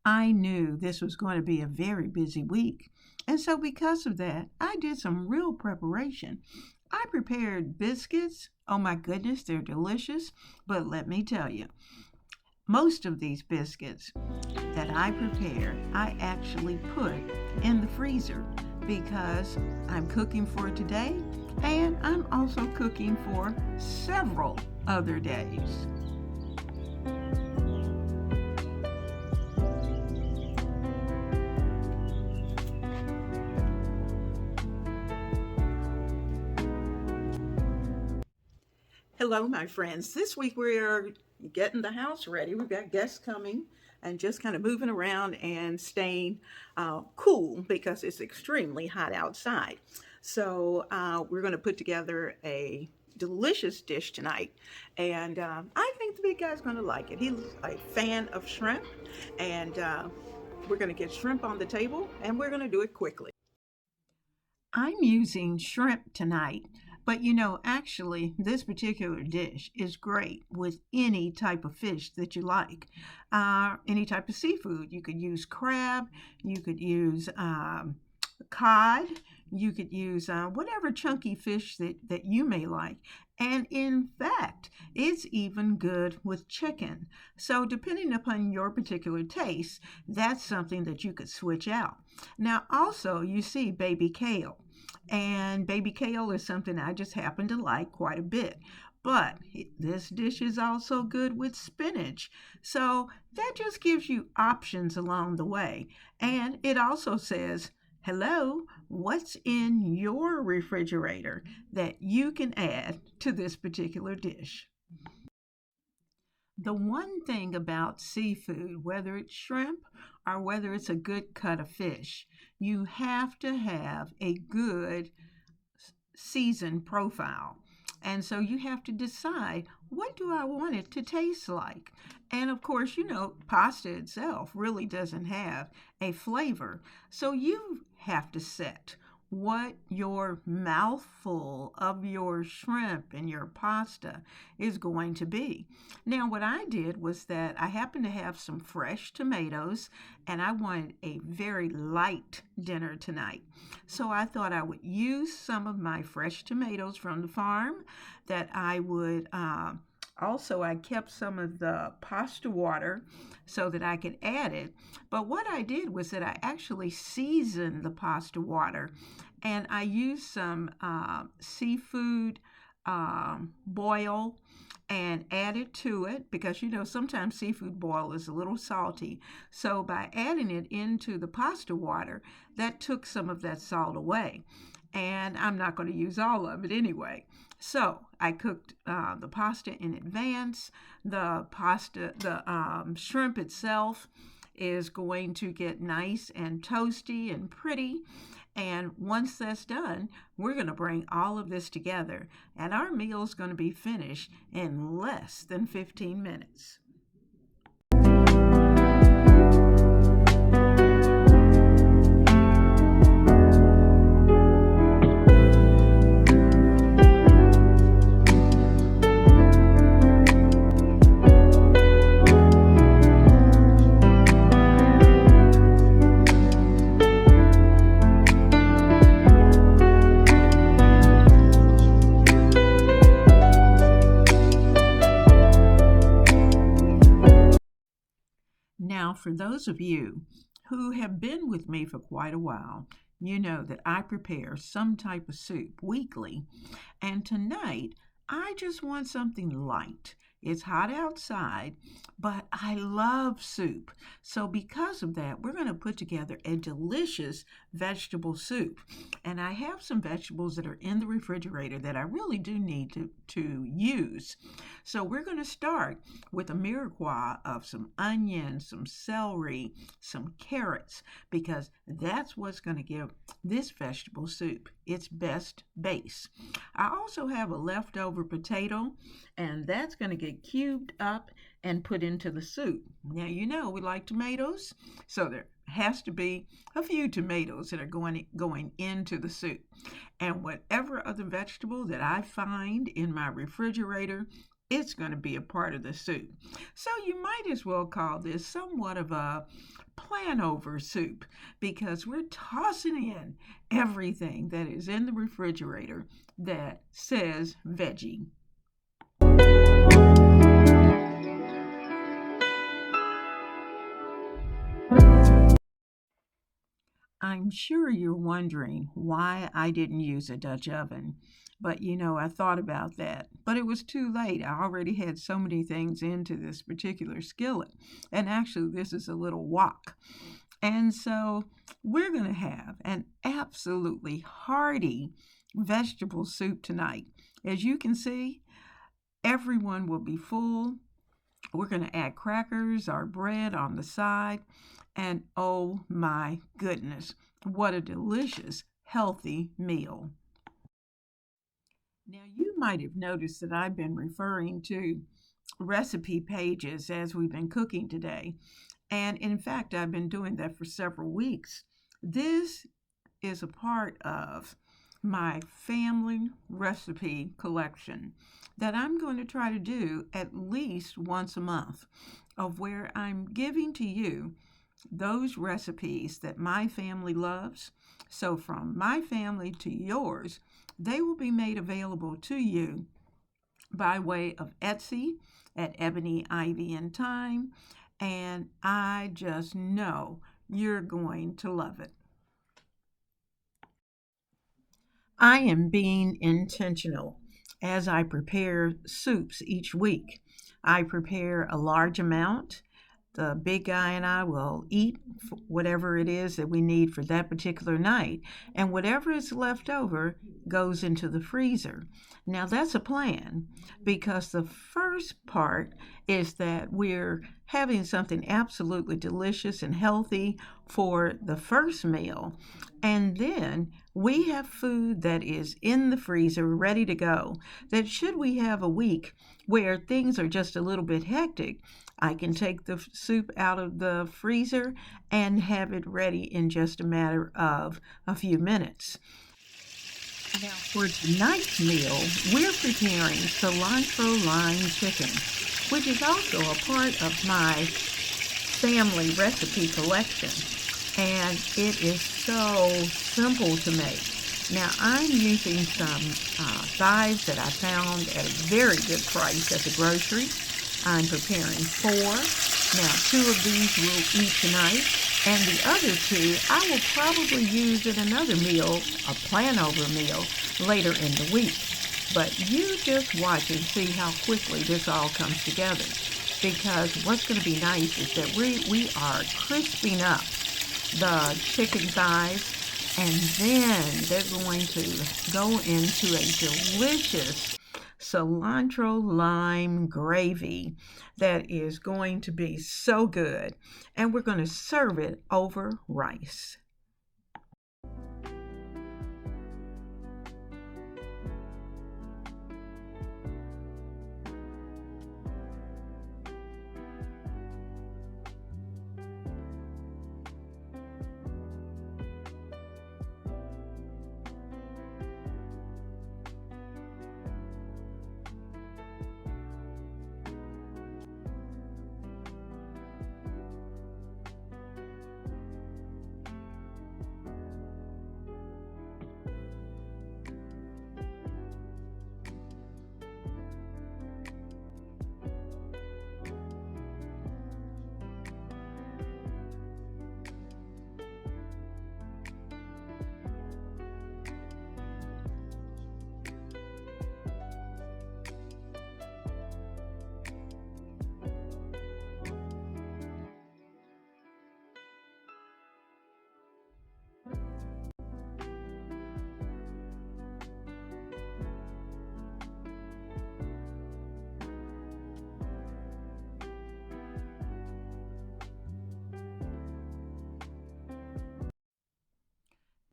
I knew this was going to be a very busy week. And so, because of that, I did some real preparation. I prepared biscuits. Oh my goodness, they're delicious. But let me tell you, most of these biscuits that I prepared, I actually put in the freezer because I'm cooking for today and I'm also cooking for several other days. Hello, my friends. This week we are getting the house ready. We've got guests coming and just kind of moving around and staying cool because it's extremely hot outside. So, we're going to put together a delicious dish tonight, and I think the big guy's going to like it. He's a fan of shrimp, and we're going to get shrimp on the table, and we're going to do it quickly. I'm using shrimp tonight, but actually, this particular dish is great with any type of fish that you like, any type of seafood. You could use crab, you could use cod, you could use whatever chunky fish that you may like. And in fact, it's even good with chicken. So, depending upon your particular taste, that's something that you could switch out. Now, also, you see baby kale. And baby kale is something I just happen to like quite a bit. But this dish is also good with spinach. So that just gives you options along the way. And it also says, hello, what's in your refrigerator that you can add to this particular dish? The one thing about seafood, whether it's shrimp or whether it's a good cut of fish, you have to have a good season profile. And so you have to decide, what do I want it to taste like? And of course, pasta itself really doesn't have a flavor. So you have to set what your mouthful of your shrimp and your pasta is going to be. Now, what I did was that I happened to have some fresh tomatoes and I wanted a very light dinner tonight. So I thought I would use some of my fresh tomatoes from the farm that I would. Also, I kept some of the pasta water so that I could add it. But what I did was that I actually seasoned the pasta water and I used some seafood boil and added to it because sometimes seafood boil is a little salty. So by adding it into the pasta water, that took some of that salt away. And I'm not going to use all of it anyway. So I cooked the pasta in advance. The shrimp itself is going to get nice and toasty and pretty. And once that's done, we're going to bring all of this together. And our meal is going to be finished in less than 15 minutes. Now, for those of you who have been with me for quite a while, you know that I prepare some type of soup weekly. And tonight, I just want something light. It's hot outside, but I love soup. So, because of that, we're going to put together a delicious vegetable soup. And I have some vegetables that are in the refrigerator that I really do need to use. So, we're going to start with a mirepoix of some onions, some celery, some carrots, because that's what's going to give this vegetable soup its best base. I also have a leftover potato, and that's going to get cubed up and put into the soup. Now, we like tomatoes, so there has to be a few tomatoes that are going into the soup. And whatever other vegetable that I find in my refrigerator, it's going to be a part of the soup. So you might as well call this somewhat of a plan over soup because we're tossing in everything that is in the refrigerator that says veggie. I'm sure you're wondering why I didn't use a Dutch oven. But I thought about that. But it was too late. I already had so many things into this particular skillet. And actually, this is a little wok. And so we're going to have an absolutely hearty vegetable soup tonight. As you can see, everyone will be full. We're going to add crackers, our bread on the side. And oh my goodness, what a delicious, healthy meal. Now, you might have noticed that I've been referring to recipe pages as we've been cooking today. And in fact, I've been doing that for several weeks. This is a part of my family recipe collection that I'm going to try to do at least once a month, of where I'm giving to you those recipes that my family loves. So, from my family to yours, they will be made available to you by way of Etsy at Ebony Ivy Thyme, and I just know you're going to love it. I am being intentional as I prepare soups each week. I prepare a large amount. The big guy and I will eat whatever it is that we need for that particular night, and whatever is left over goes into the freezer. Now, that's a plan because the first part is that we're having something absolutely delicious and healthy for the first meal, and then we have food that is in the freezer ready to go. That should we have a week where things are just a little bit hectic, I can take the soup out of the freezer and have it ready in just a matter of a few minutes. Now, for tonight's meal, we're preparing cilantro lime chicken, which is also a part of my family recipe collection. And it is so simple to make. Now, I'm using some thighs that I found at a very good price at the grocery. I'm preparing 4. Now, 2 of these we'll eat tonight, and the other 2 I will probably use in another meal, a plan-over meal, later in the week. But you just watch and see how quickly this all comes together. Because what's going to be nice is that we are crisping up the chicken thighs, and then they're going to go into a delicious cilantro lime gravy that is going to be so good. And we're going to serve it over rice.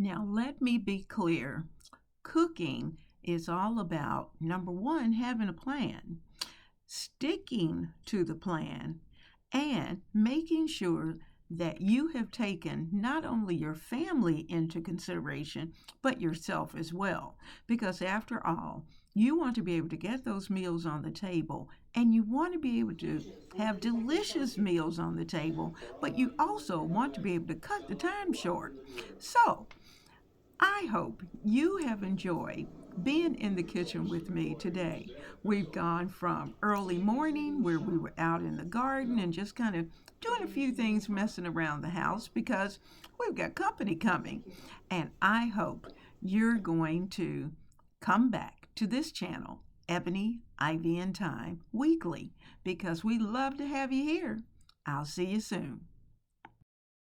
Now, let me be clear. Cooking is all about, number one, having a plan, sticking to the plan, and making sure that you have taken not only your family into consideration, but yourself as well. Because after all, You want to be able to get those meals on the table, and you want to be able to have delicious meals on the table, but you also want to be able to cut the time short. So, I hope you have enjoyed being in the kitchen with me today. We've gone from early morning, where we were out in the garden and just kind of doing a few things, messing around the house because we've got company coming. And I hope you're going to come back to this channel, Ebony, Ivy, and Thyme, weekly, because we love to have you here. I'll see you soon.